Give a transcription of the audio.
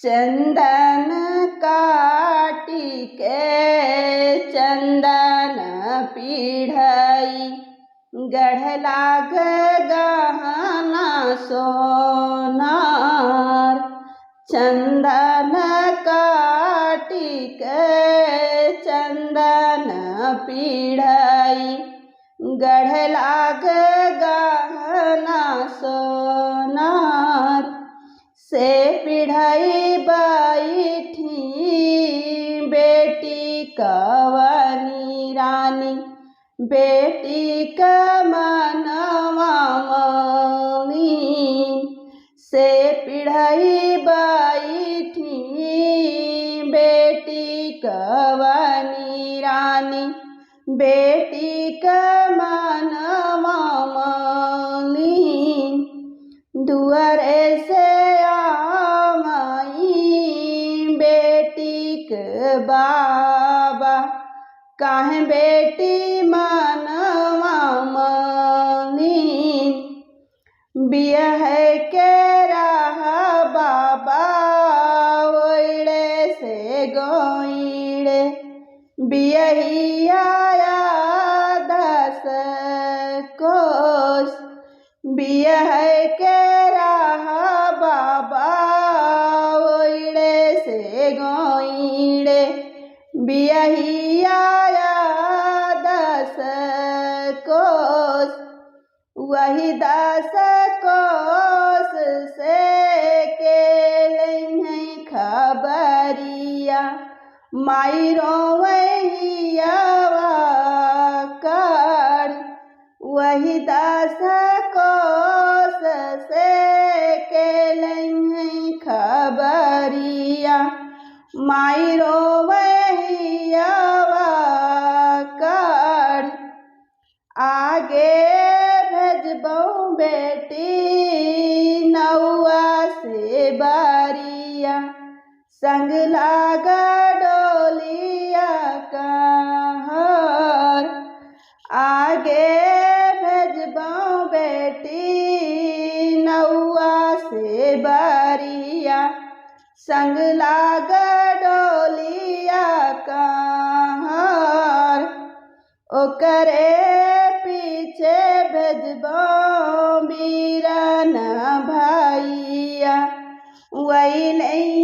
चंदन काटी के चंदन पीढ़ई गढ़लाग गहना सोनार। चंदन काटी के चंदन पीढ़ई गढ़लाग गहना सोनार। से पीढ़ई बैठी बेटी कवनी रानी बेटी का मनवा मौनी। से पीढ़ई बैठी बेटी कवनी रानी बेटी का मनवा मौनी। दुआरे से बाबा काहे बेटी मनवा मनी। बियाह के रहा बाबा ओइड़े से गोइड़े बियही आया 10 कोस। बियाह के रहा बाबा ओइड़े से गोइड़े बियही आया 10 कोस। वही 10 कोस से के लई खबरिया माई रोवैया कर। वही 10 कोस से के लई खबरिया माई रोवैया कर। आगे भेजबौ बेटी नौआ से बारिया संग लागा डोलिया कहर। आगे भेजबौ बेटी नौआ से बारिया संग लागा डोलिया कहर। ओकरे पीछे भेजबौ बीरन भैया वही नहीं